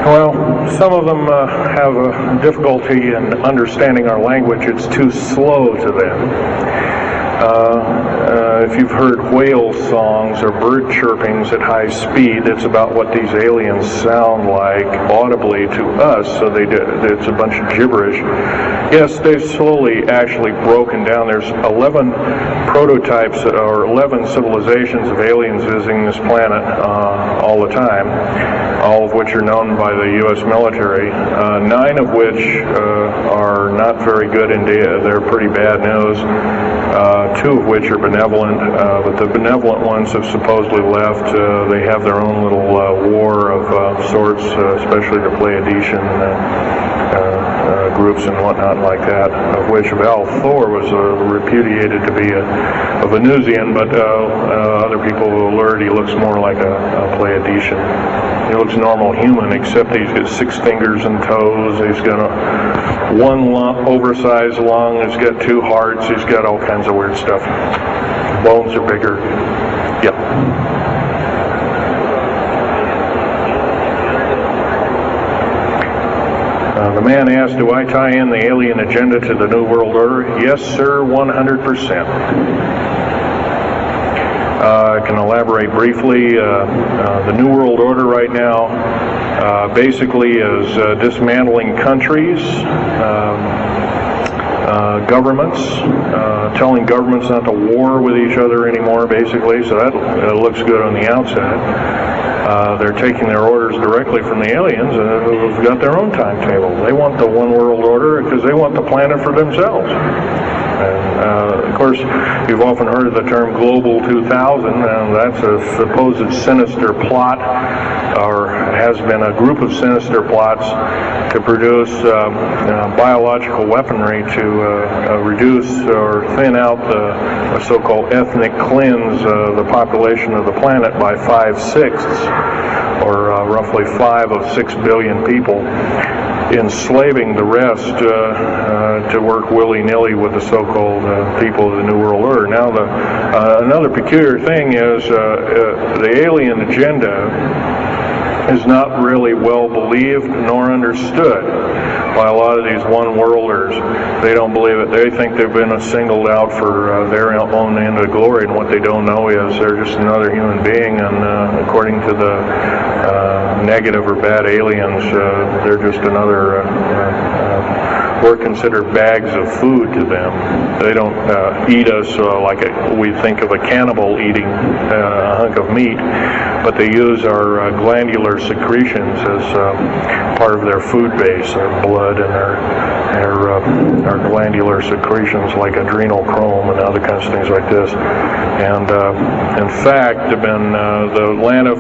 Well, some of them have a difficulty in understanding our language. It's too slow to them. If you've heard whale songs or bird chirpings at high speed, it's about what these aliens sound like audibly to us, so it's a bunch of gibberish. Yes, they've slowly actually broken down. There's 11 prototypes or 11 civilizations of aliens visiting this planet all the time, all of which are known by the U.S. military, 9 of which are not very good indeed. They're pretty bad news. 2 of which are benevolent, but the benevolent ones have supposedly left. They have their own little war of sorts, especially the Pleiadian groups and whatnot like that, of which Val Thor was repudiated to be a Venusian, but other people have alerted he looks more like a Pleiadian. He looks normal human, except he's got 6 fingers and toes. He's got one oversized lung. He's got 2 hearts. He's got all kinds of weird stuff. Bones are bigger. Yep. The man asked, do I tie in the alien agenda to the New World Order? Yes, sir, 100%. I can elaborate briefly. The New World Order right now basically is dismantling countries, governments, telling governments not to war with each other anymore, basically, so that looks good on the outside. They're taking their orders directly from the aliens who've got their own timetable. They want the one world order because they want the planet for themselves. And, of course, you've often heard of the term Global 2000, and that's a supposed sinister plot, or has been a group of sinister plots to produce biological weaponry to reduce or thin out the so-called ethnic cleanse the population of the planet by 5/6, or roughly 5 of 6 billion people, enslaving the rest to work willy-nilly with the so-called people of the New World Order. Now, another peculiar thing is the alien agenda is not really well believed nor understood by a lot of these one-worlders. They don't believe it. They think they've been singled out for their own end of glory, and what they don't know is they're just another human being, and according to the negative or bad aliens, they're just another we're considered bags of food to them. They don't eat us like we think of a cannibal eating a hunk of meat, but they use our glandular secretions as part of their food base, their blood and our glandular secretions like adrenal chrome and other kinds of things like this. And in fact, the Atlanta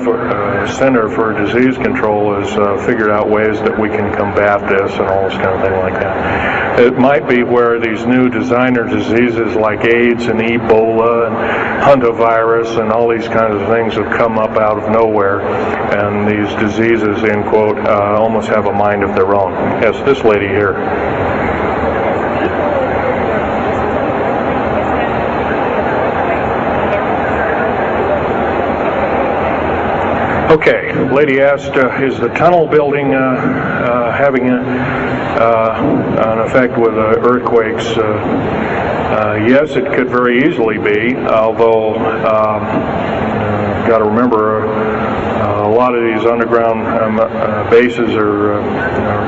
Center for Disease Control has figured out ways that we can combat this and all this kind of thing like that. It might be where these new designer diseases like AIDS and Ebola and hantavirus and all these kinds of things have come up out of nowhere, and these diseases, end quote, almost have a mind of their own. Yes, this lady here. Okay, lady asked, is the tunnel building having an effect with earthquakes? Yes, it could very easily be, although got to remember a lot of these underground bases are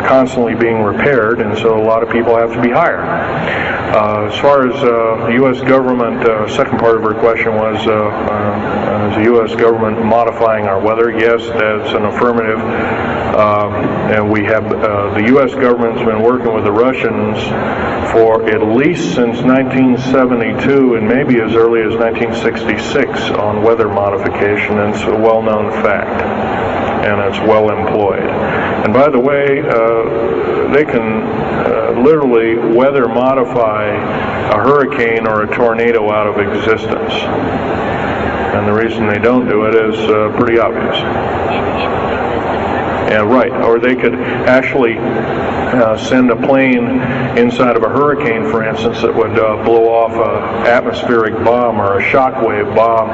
constantly being repaired, and so a lot of people have to be hired. As far as the U.S. government, second part of her question was, is the U.S. government modifying our weather? Yes, that's an affirmative. And we have, the U.S. government's been working with the Russians for at least since 1972 and maybe as early as 1966 on weather modification, and it's a well-known fact, and it's well employed. And by the way, they can literally weather modify a hurricane or a tornado out of existence. And the reason they don't do it is pretty obvious. Yeah, right. Or they could actually send a plane inside of a hurricane, for instance, that would blow off an atmospheric bomb or a shockwave bomb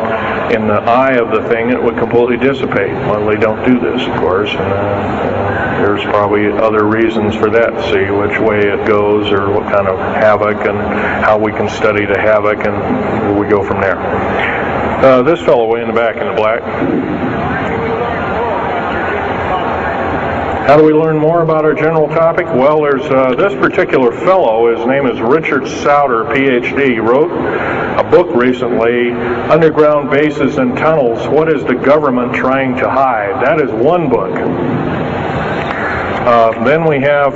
in the eye of the thing. It would completely dissipate. Well, they don't do this, of course, and there's probably other reasons for that. See which way it goes, or what kind of havoc, and how we can study the havoc, and we go from there. This fellow way in the back in the black. How do we learn more about our general topic? Well, there's this particular fellow, his name is Richard Souter, PhD. He wrote a book recently, Underground Bases and Tunnels, What is the Government Trying to Hide? That is one book. Then we have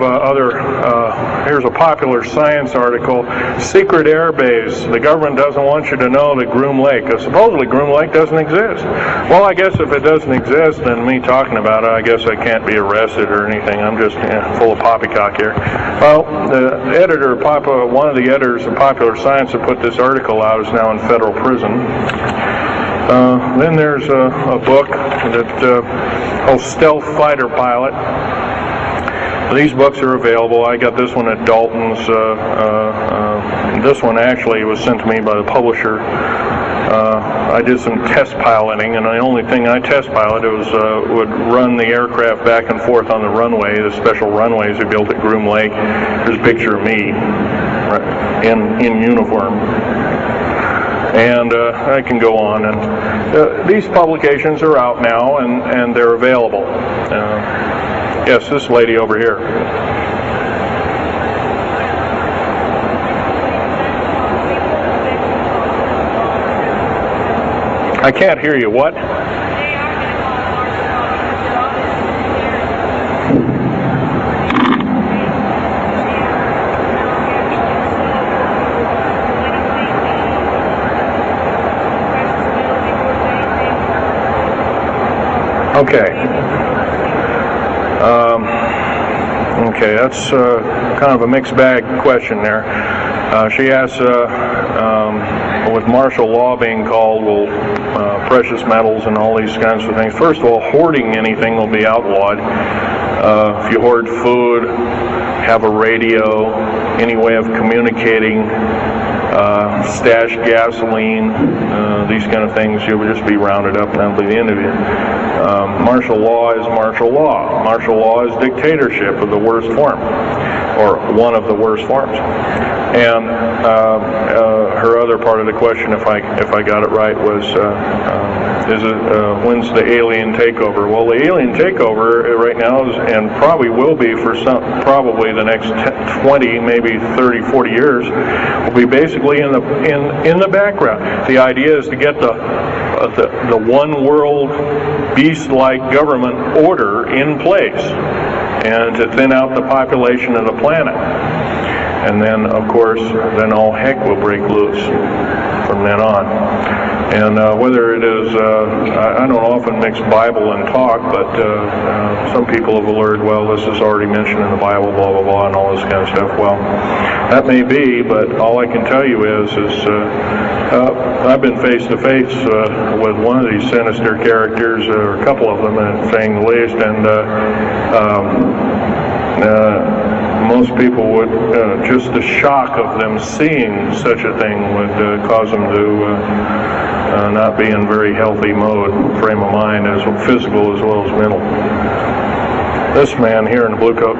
here's a popular science article, Secret Air Base. The government doesn't want you to know that Groom Lake, supposedly Groom Lake doesn't exist. Well, I guess if it doesn't exist, then me talking about it, I guess I can't be arrested or anything. I'm just full of poppycock here. Well, the editor, one of the editors of Popular Science that put this article out is now in federal prison. Then there's a book that called Stealth Fighter Pilot. These books are available. I got this one at Dalton's. This one actually was sent to me by the publisher. I did some test piloting, and the only thing I test piloted was would run the aircraft back and forth on the runway, the special runways we built at Groom Lake. There's a picture of me in uniform. And I can go on. And these publications are out now, and they're available. Yes, this lady over here. I can't hear you. What? Okay. Okay, that's kind of a mixed bag question there. She asks, with martial law being called, will precious metals and all these kinds of things. First of all, hoarding anything will be outlawed. If you hoard food, have a radio, any way of communicating, stash gasoline, these kind of things, you would just be rounded up and that'll be the end of it. Martial law is martial law. Martial law is dictatorship of the worst form, or one of the worst forms. And her other part of the question, if I got it right, was when's the alien takeover? Well, the alien takeover right now is, and probably will be for probably the next 20, maybe 30, 40 years, will be basically in the background. The idea is to get the one world beast-like government order in place, and to thin out the population of the planet. And then, of course, then all heck will break loose from then on. And whether it is, I don't often mix Bible and talk, but some people have alerted, well, this is already mentioned in the Bible, blah, blah, blah, and all this kind of stuff. Well, that may be, but all I can tell you is I've been face to face with one of these sinister characters, or a couple of them, saying the least, and most people would, just the shock of them seeing such a thing would cause them to not be in very healthy frame of mind, as physical as well as mental. This man here in the blue coat.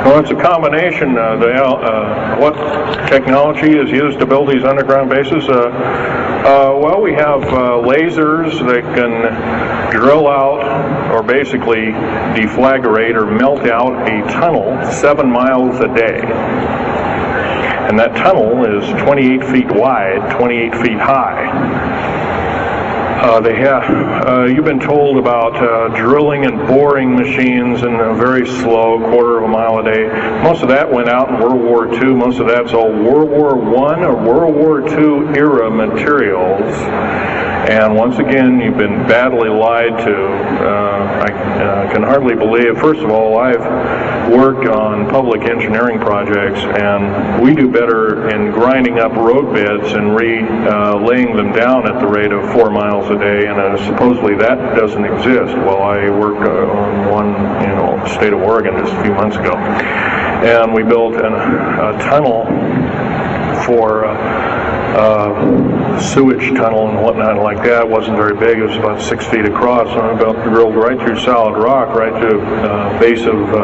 Well, it's a combination. What technology is used to build these underground bases? Well, we have lasers that can drill out, or basically deflagrate or melt out a tunnel 7 miles a day. And that tunnel is 28 feet wide, 28 feet high. You've been told about drilling and boring machines in a very slow, quarter of a mile a day. Most of that went out in World War II. Most of that's all World War I or World War II era materials. And once again, you've been badly lied to. I can hardly believe, first of all, I've worked on public engineering projects, and we do better in grinding up road beds and laying them down at the rate of 4 miles a day, and supposedly that doesn't exist. Well, I worked on one, state of Oregon just a few months ago, and we built a tunnel for sewage tunnel and whatnot like that. It wasn't very big. It was about 6 feet across, and I drilled right through solid rock, right to base of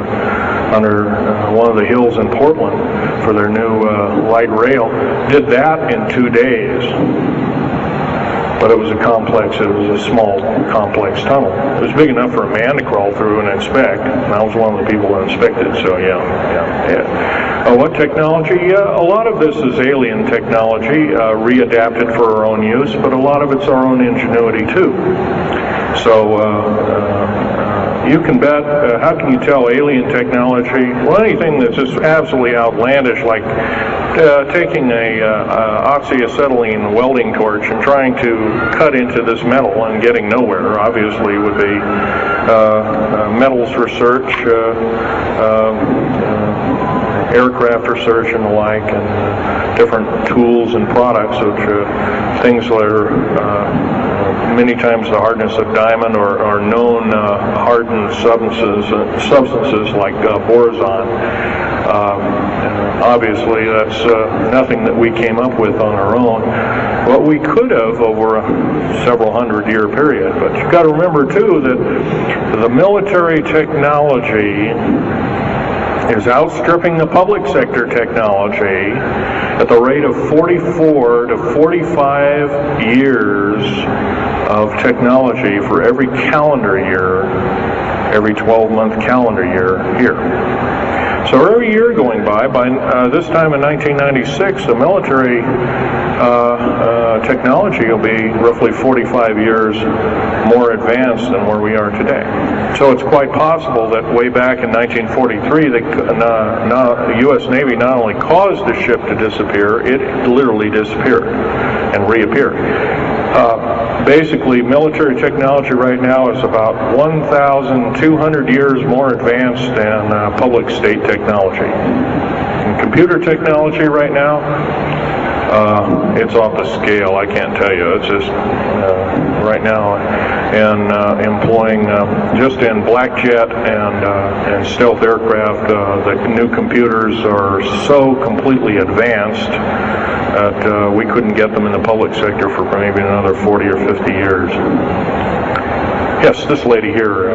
under one of the hills in Portland for their new light rail. Did that in 2 days. But it was a small, complex tunnel. It was big enough for a man to crawl through and inspect, and I was one of the people that inspected, so yeah. What technology? A lot of this is alien technology, readapted for our own use, but a lot of it's our own ingenuity too. So you can bet, how can you tell alien technology? Well, anything that's just absolutely outlandish, like taking a oxyacetylene welding torch and trying to cut into this metal and getting nowhere, obviously would be metals research, aircraft research and the like, and different tools and products, which things that are many times the hardness of diamond or known hardened substances like boron. Obviously, that's nothing that we came up with on our own. What we could have over a several hundred-year period. But you've got to remember, too, that the military technology is outstripping the public sector technology at the rate of 44 to 45 years of technology for every calendar year, every 12-month calendar year here. So every year going by this time in 1996, the military technology will be roughly 45 years more advanced than where we are today. So it's quite possible that way back in 1943, the U.S. Navy not only caused the ship to disappear, it literally disappeared and reappeared. Basically, military technology right now is about 1,200 years more advanced than public state technology. And computer technology right now, it's off the scale. I can't tell you. It's just right now, and employing just in black jet and stealth aircraft, the new computers are so completely advanced that we couldn't get them in the public sector for maybe another 40 or 50 years. Yes, this lady here.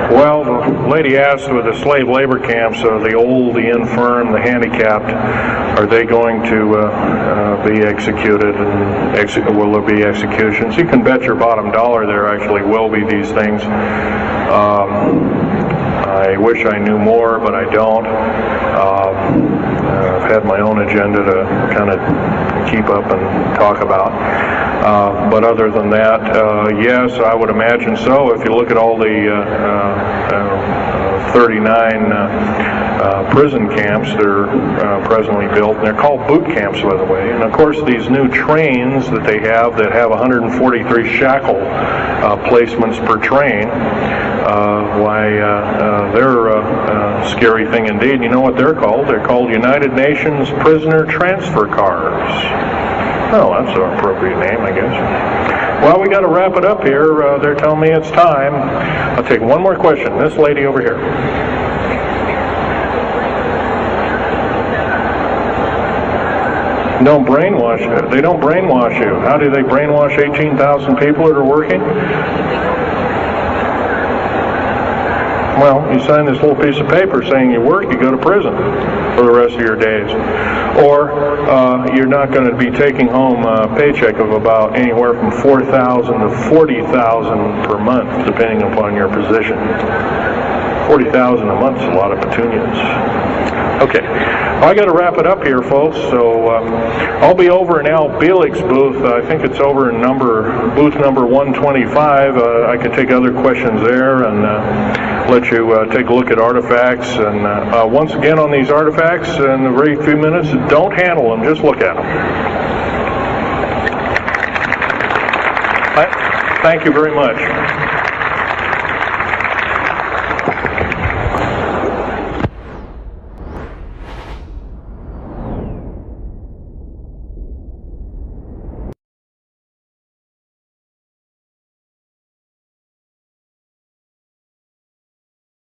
Well, the lady asked with the slave labor camps, the old, the infirm, the handicapped, are they going to be executed, and will there be executions? You can bet your bottom dollar there actually will be these things. I wish I knew more, but I don't. I've had my own agenda to kind of keep up and talk about. But other than that, yes, I would imagine so. If you look at all the 39 prison camps that are presently built, and they're called boot camps, by the way. And of course, these new trains that they have that have 143 shackle placements per train, they're a scary thing indeed. You know what they're called? They're called United Nations Prisoner Transfer Cars. Oh, that's an appropriate name, I guess. Well, we got to wrap it up here. They're telling me it's time. I'll take one more question. This lady over here. Don't brainwash you. They don't brainwash you. How do they brainwash 18,000 people that are working? Well, you sign this little piece of paper saying you work, you go to prison for the rest of your days. Or you're not going to be taking home a paycheck of about anywhere from $4,000 to $40,000 per month, depending upon your position. $40,000 a month is a lot of petunias. Okay, well, I got to wrap it up here, folks. So I'll be over in Al Bielig's booth. I think it's over in booth number 125. I can take other questions there and let you take a look at artifacts. And once again, on these artifacts, in a very few minutes, don't handle them, just look at them. Thank you very much.